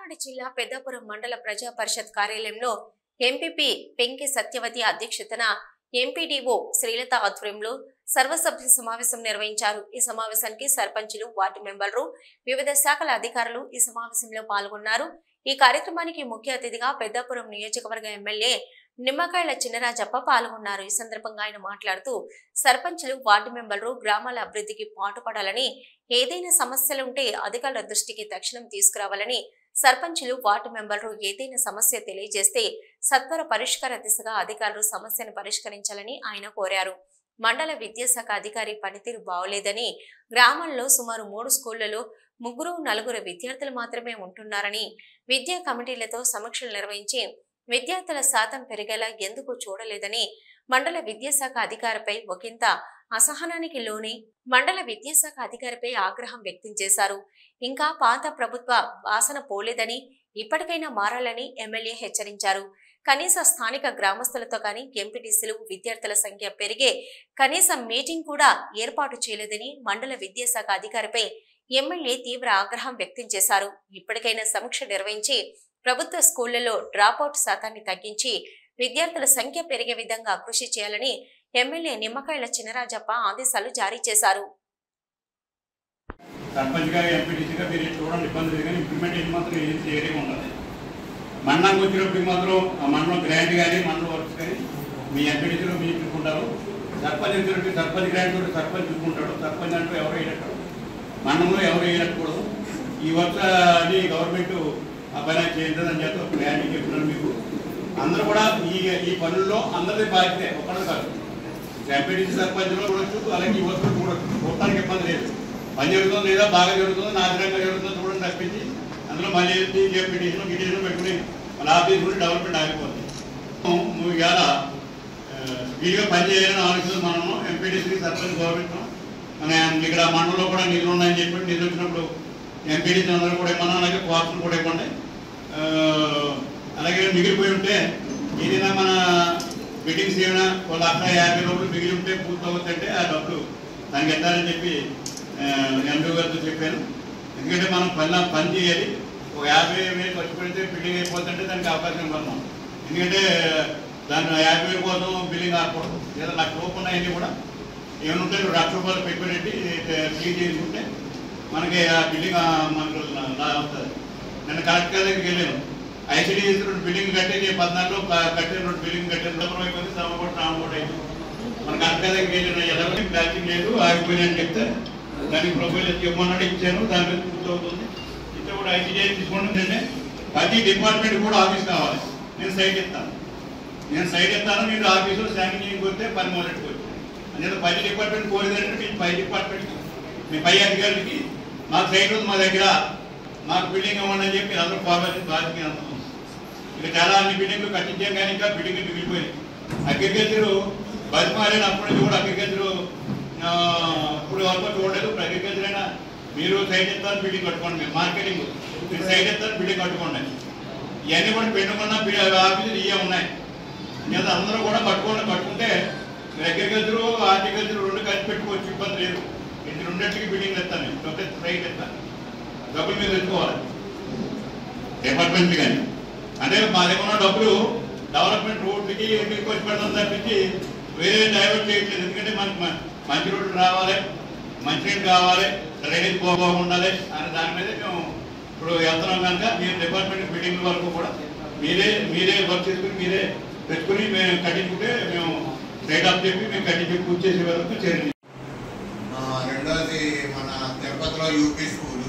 కాకినాడ జిల్లా పెద్దాపురం మండల ప్రజా పరిషత్ కార్యాలయంలో ఎంపీపీ పెంకి సత్యవతి అధ్యక్షతన ఎంపీడీఓ శ్రీలత ఆధ్వర్యంలో సర్వసభ్య సమావేశం నిర్వహించారు. ఈ సమావేశానికి సర్పంచులు, వార్డు మెంబర్లు, వివిధ శాఖల అధికారులు ఈ సమావేశంలో పాల్గొన్నారు. ఈ కార్యక్రమానికి ముఖ్య అతిథిగా పెద్దాపురం నియోజకవర్గ ఎమ్మెల్యే నిమ్మకాయల చినరాజప్ప పాల్గొన్నారు. ఈ సందర్భంగా ఆయన మాట్లాడుతూ సర్పంచులు, వార్డు మెంబర్లు గ్రామాల అభివృద్ధికి పాటుపడాలని, ఏదైనా సమస్యలుంటే అధికారుల దృష్టికి తక్షణం తీసుకురావాలని, సర్పంచులు, వార్డు మెంబర్లు ఏదైనా సమస్య తెలియజేస్తే సత్వర పరిష్కార దిశగా అధికారులు సమస్యను పరిష్కరించాలని ఆయన కోరారు. మండల విద్యాశాఖ అధికారి పనితీరు బాగోలేదని, గ్రామాల్లో సుమారు 3 స్కూళ్లలో 3-4 విద్యార్థులు మాత్రమే ఉంటున్నారని, విద్యా కమిటీలతో సమీక్షలు నిర్వహించి విద్యార్థుల శాతం పెరిగేలా ఎందుకు చూడలేదని, మండల విద్యాశాఖ అధికారిపై ఒకంత అసహనానికి లోని మండల విద్యాశాఖ అధికారిపై ఆగ్రహం వ్యక్తం చేశారు. ఇంకా పాత ప్రభుత్వ వాసన పోలేదని, ఇప్పటికైనా మారాలని ఎమ్మెల్యే హెచ్చరించారు. కనీస స్థానిక గ్రామస్తులతో కానీ ఎంపీటీసీలు, విద్యార్థుల సంఖ్య పెరిగే కనీస మీటింగ్ కూడా ఏర్పాటు చేయలేదని మండల విద్యాశాఖ అధికారిపై ఎమ్మెల్యే తీవ్ర ఆగ్రహం వ్యక్తం చేశారు. ఇప్పటికైనా సమీక్ష నిర్వహించి ప్రభుత్వ స్కూళ్లలో డ్రాపౌట్ శాతాన్ని తగ్గించి విద్యార్థుల సంఖ్య పెరిగే విధంగా కృషి చేయాలని ఎమ్మెల్యే నిమ్మకాయల చినరాజప్ప ఆదేశాలు జారీ చేశారు. మండలానికి వచ్చినప్పటికి మాత్రం ఆ మండలం గ్రాంట్ కానీ మండలం వర్క్స్ కానీ మీ ఎంపీడీసీలో మీరు చూసుకుంటారు. సర్పంచ్ వచ్చినట్టు సర్పంచ్ గ్రాంట్ తోటి సర్పంచ్ చూసుకుంటాడు. సర్పంచ్ అంటూ ఎవరు వేయనట్టు, మండలంలో ఎవరు వేయనట్టుకూడదు. ఈ వర్క్స్ అని గవర్నమెంట్ ఆ పని చేయించదని చెప్పి ఒక గ్రాంట్ చెప్తున్నాను మీకు. అందరూ కూడా ఈ పనుల్లో అందరిది బాధ్యతే, ఒక్కడే కాదు. ఎంపీడీసీ సర్పంచ్లో చూడొచ్చు, అలాగే ఈ వర్క్స్ చూడొచ్చు. చూడటానికి ఇబ్బంది లేదు. పని జరుగుతుందో లేదా బాగా జరుగుతుందో, నాశనంగా జరుగుతుందో చూడండి తప్పించి అందులో మళ్ళీ ఎంపీడీసీలో గిటీసీలో పెట్టుకుని మన ఆఫీస్ కూడా డెవలప్మెంట్ ఆగిపోతుంది. ఇవాళ స్పీడ్గా పనిచేయాలని ఆలోచన మనము ఎంపీడీసీ సర్పంచ్ గవర్నమెంట్ మన ఇక్కడ మండలంలో కూడా నిధులు ఉన్నాయని చెప్పి నిధులు వచ్చినప్పుడు ఎంపీడీసీ అందరూ కూడా ఇవ్వమన్నా, అలాగే కోఆప్షన్ కూడా ఇవ్వండి. అలాగే మిగిలిపోయి ఉంటే ఏదైనా మన మీటింగ్స్ ఏమైనా 1,50,000 రూపాయలు మిగిలి ఉంటే పూర్తవుతుంటే ఆ డబ్బులు దానికి ఎత్తాలని చెప్పి ఎంపీ గారితో చెప్పాను. ఎందుకంటే మనం పని చేయాలి. ఒక 50,000 ఖర్చు పెడితే బిల్డింగ్ అయిపోతుంటే దానికి అవకాశం ఇవ్వను. ఎందుకంటే దాన్ని 50,000 కోసం బిల్డింగ్ ఆడకూడదు. లేదా ₹1,00,000 ఉన్నాయన్నీ కూడా ఏమైనా ఉంటే ₹1,00,000 పెట్టుబడి క్లీన్ చేసుకుంటే మనకి ఆ బిల్డింగ్ మనకు వస్తుంది. నేను కలెక్టర్ దగ్గరికి వెళ్ళాను. ఐసీడీఎస్ 2 బిల్డింగ్ కట్టేది 14లో కట్టిన 2 బిల్డింగ్ కట్టిన దూరం అయిపోయింది. రామకోట అయిపోయింది. మన కలెక్టర్ దగ్గరికి వెళ్ళిన ఎవరికి బ్యాచింగ్ లేదు, ఆగిపోయినని చెప్తే దానికి ప్రొఫైల్ ఇవ్వమన్నాడు, ఇచ్చాను. దాని మీద పూర్తవుతుంది. ఇంత కూడా ఐసీడీఎస్ తీసుకుంటుందంటే ప్రతి డిపార్ట్మెంట్ కూడా ఆఫీస్ కావాలి. నేను సైట్ ఇస్తాను, మీరు ఆఫీసులో శాంక్షన్ కొడితే పని మొదలెట్టుకోవచ్చు. అంటే 10 డిపార్ట్మెంట్ కోరేదంటే మీ 10 డిపార్ట్మెంట్కి, మీ పై అధికారులకి మాకు సైట్ ఉంది, మా దగ్గర మాకు బిల్డింగ్ ఇవ్వండి అని చెప్పి అందరూ ఫార్మాలిటీ బాధ్యత అంత ఇక చాలా అన్ని బిల్డింగ్లు కట్టించాం కానీ ఇంకా బిల్డింగ్లు మిగిలిపోయింది. అగ్రికల్చర్ బతిమారిన అప్పటి నుంచి కూడా అగ్రికల్చర్ ఇప్పుడు వరకు చూడలేదు. అగ్రికల్చర్ అయినా మీరు సైట్ ఇస్తారు, బిల్డింగ్ కట్టుకోండి. మీరు మార్కెటింగ్ మీరు సైట్ ఇస్తారు, బిల్డింగ్ కట్టుకోండి. ఇవన్నీ కూడా పెట్టుకున్న ఆఫీసులు ఇవే ఉన్నాయి. లేదా అందరూ కూడా కట్టుకుంటే అగ్రికల్చర్, హార్టికల్చర్ 2 కలిసి పెట్టుకోవచ్చు, ఇబ్బంది లేదు. ఇది 2కి బిల్డింగ్లు ఇస్తాను, నేను సైట్ ఇస్తాను. డబ్బులు మీరు తెచ్చుకోవాలి డిపార్ట్మెంట్ కానీ. అంటే మా దగ్గర ఉన్న డబ్బులు డెవలప్మెంట్ రోడ్లకి ఎందుకు వచ్చి పెడతాం తప్పించి వేరే డైవర్ట్ చేయట్లేదు. ఎందుకంటే మనకి మంచి రోడ్లు రావాలి, మంచినీళ్ళు కావాలి, డ్రైనేజ్ బాగుండాలి అనే దాని మీద మేము ఇప్పుడు వెళ్తున్నాం. కనుక మీరు డిపార్ట్మెంట్ బిల్డింగ్ వరకు కూడా మీరే వర్క్ చేసుకుని మీరే పెట్టుకుని మేము కట్టించుకుంటే మేము రేట్ ఆఫ్ చెప్పి మేము కట్టించి పూర్తి చేసే వరకు చేయండి. రెండోది మన తిరుపతిలో యూపీ స్కూల్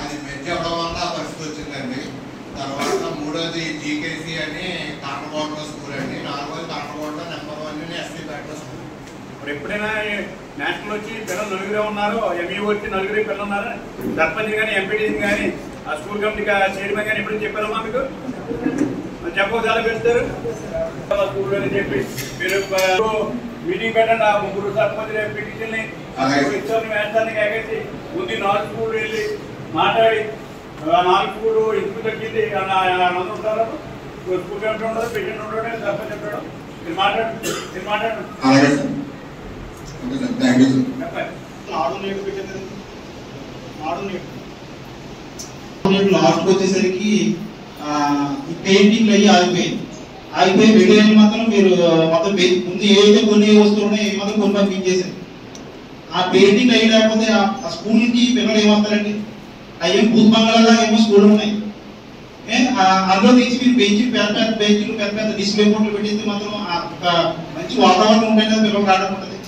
అది మెచ్చి అవ్వడం వల్ల పరిస్థితి వచ్చిందండి. తర్వాత మూడోది జీకేసీ అని కాకరకోటలో స్కూల్ అండి. 4వది కాకరకోటలో నెంబర్ 1 ఎస్సీ పేటలో స్కూల్. ఇప్పుడు ఎప్పుడైనా నేషనల్ వచ్చి పిల్లలు 9 ఉన్నారు, ఎంఈ వచ్చి 9 పిల్లలు ఉన్నారు. సర్పంచ్ కానీ ఎంపీడీసీ కానీ ఆ స్కూల్ కమిటీ చైర్మన్ కానీ ఎప్పుడు చెప్పారమ్మా మీకు? చెప్పవచ్చు అలా పెడతారు స్కూల్ అని చెప్పి మీరు మీటింగ్ పెట్టండి. ఆ 3 సర్పంచ్ ఎంపీడీసీని ఇచ్చని వేస్తానికి ఎగేసి ముందు 4 స్కూల్ వెళ్ళి మాట్లాడి 4 స్కూల్ ఎందుకు తగ్గింది అందరూ ఉంటారు. స్కూల్ కమిటీ ఉండదు, ప్రెసిడెంట్ ఉంటాడు, సర్పంచ్ ఉంటాడు. మీరు మాట్లాడు. నాడు లాస్ట్కి వచ్చేసరికి ఈ పెయింటింగ్లు అయ్యి ఆగిపోయి మెటీరియల్ మాత్రం మీరు మొత్తం ముందు ఏదైతే కొన్ని వస్తువులు ఉన్నాయో ఏ మాత్రం కొన్ని పంపించేసారు. ఆ పెయింటింగ్ అయ్యి లేకపోతే ఆ స్కూల్కి పిల్లలు ఏమవుతారండి? అవి భూత్ బంగాళా ఏమో స్కూల్ ఉన్నాయి, అందులో తీసి మీరు బెంచ్ పెద్ద పెద్ద బెంచ్లు పెద్ద పెద్ద డిస్ప్లే బోర్డులు పెట్టేస్తే మాత్రం మంచి వాతావరణం ఉంటే పిల్లలు రావడం ఉంటుంది.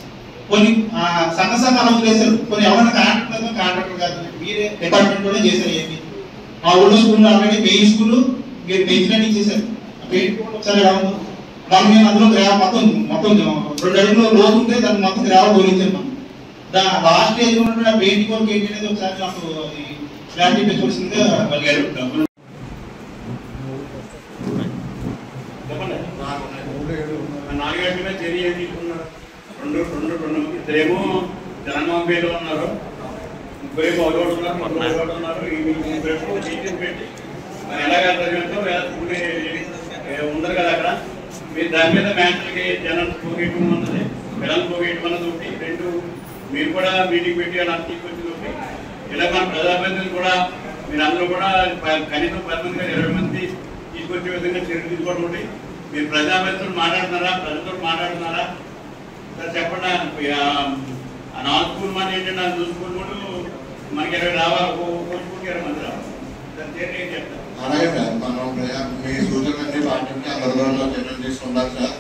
కొన్ని సంఘ అలవాటు చేశారు, కొన్ని ఎవరైనా కాంట్రాక్టర్ కాదు, మీరే డిపార్ట్మెంట్లోనే చేశారు. ఏమి ఆ ఊళ్ళో స్కూల్ ఆల్రెడీ మెయిన్ స్కూల్ మీరు బెంచ్లన్నీ చేశారు. పెయింట్ ఒకసారి ఎలా ఉందో దాన్ని మేము అందులో మొత్తం 2 అడుగులు లోతు ఉంటే దాన్ని మొత్తం గ్రావ తోలించారు. మనం లాస్ట్ స్టేజ్ ఉన్న పెయింటింగ్ వర్క్ ఏంటి అనేది ఒకసారి నాకు క్లారిటీ పెంచవలసిందిగా కలిగారు. నాలుగేళ్ల మీద చర్య తీసుకున్నారు. ఇద్దరేమో జనగాంలో ఉన్నారు, ముగ్గురేమో ఒకటి ఉన్నారు, ఒకటి ఉన్నారు. పెట్టి మరి ఎలాగా చదివితో ఉండరు కదా అక్కడ. మీరు దాని మీద మ్యాథ్స్కి జనం పోగేయటం అన్నది, పిల్లలు పోగేయటం అన్నది ఒకటి. 2 మీరు కూడా మీటింగ్ పెట్టి అలా తీసుకొచ్చింది ఒకటి. ఇలా మన ప్రజాప్రతినిధులు కూడా మీరు అందరూ కూడా కనీసం 10 మంది 20 మంది తీసుకొచ్చే విధంగా చర్యలు తీసుకోవడం ఒకటి. మీరు ప్రజాప్రతినిధులు మాట్లాడుతున్నారా, ప్రజలతో మాట్లాడుతున్నారా సార్ చెప్పండి. 4 స్కూల్ మాట ఏంటంటే 2 స్కూల్ కూడా మనకి 20 రావాలి, ఒక్కొక్క స్కూల్కి 20 మంది రావాలి. సార్ చర్య ఏం చెప్తారు? అలాగే సార్, మనం మీ సూచనలన్నీ పాటించి అందరిలో చర్యలు తీసుకుంటారు సార్.